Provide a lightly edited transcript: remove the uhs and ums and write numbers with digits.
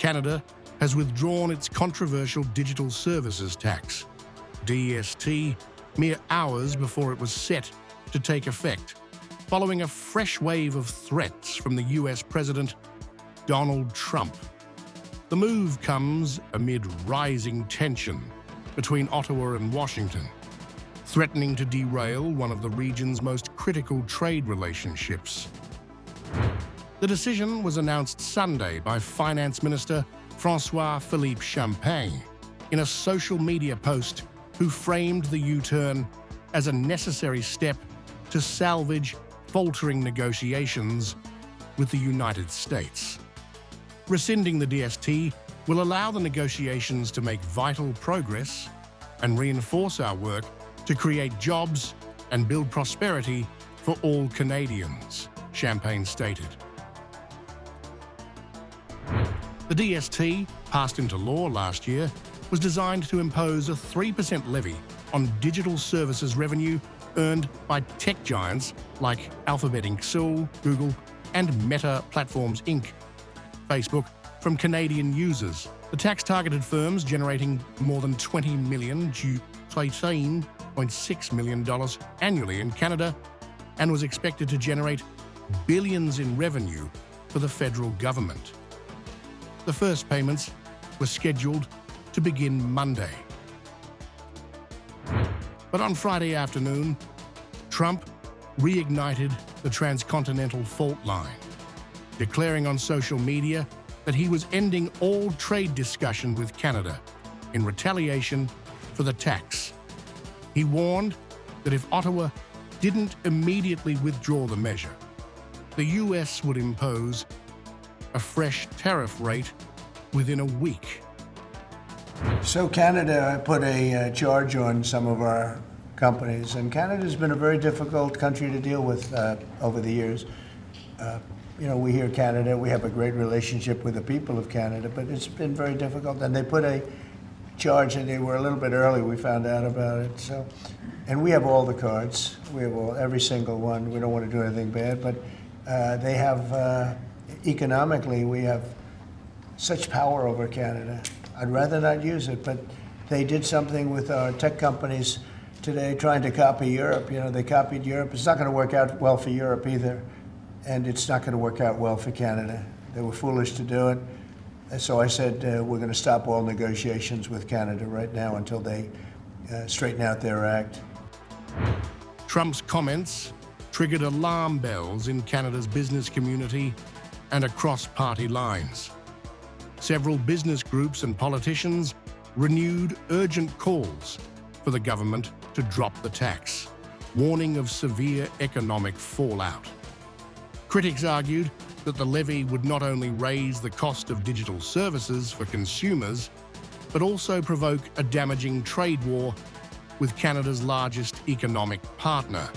Canada has withdrawn its controversial digital services tax, DST, mere hours before it was set to take effect, following a fresh wave of threats from the US President Donald Trump. The move comes amid rising tension between Ottawa and Washington, threatening to derail one of the region's most critical trade relationships. The decision was announced Sunday by Finance Minister François-Philippe Champagne in a social media post, who framed the U-turn as a necessary step to salvage faltering negotiations with the United States. Rescinding the DST will allow the negotiations to make vital progress and reinforce our work to create jobs and build prosperity for all Canadians, Champagne stated. The DST, passed into law last year, was designed to impose a 3% levy on digital services revenue earned by tech giants like Alphabet Inc., Google, and Meta Platforms Inc., Facebook, from Canadian users. The tax targeted firms generating more than $20 million to $13.6 million annually in Canada, and was expected to generate billions in revenue for the federal government. The first payments were scheduled to begin Monday. But on Friday afternoon, Trump reignited the transcontinental fault line, declaring on social media that he was ending all trade discussion with Canada in retaliation for the tax. He warned that if Ottawa didn't immediately withdraw the measure, the US would impose a fresh tariff rate within a week. So Canada put a charge on some of our companies, and Canada's been a very difficult country to deal with over the years. We hear Canada, we have a great relationship with the people of Canada, but it's been very difficult. And they put a charge, and they were a little bit early, we found out about it. And we have all the cards, we have every single one. We don't want to do anything bad, but they have, economically, we have such power over Canada. I'd rather not use it, but they did something with our tech companies today trying to copy Europe. They copied Europe. It's not going to work out well for Europe either, and it's not going to work out well for Canada. They were foolish to do it. And so I said, we're going to stop all negotiations with Canada right now until they straighten out their act. Trump's comments triggered alarm bells in Canada's business community and across party lines. Several business groups and politicians renewed urgent calls for the government to drop the tax, warning of severe economic fallout. Critics argued that the levy would not only raise the cost of digital services for consumers, but also provoke a damaging trade war with Canada's largest economic partner.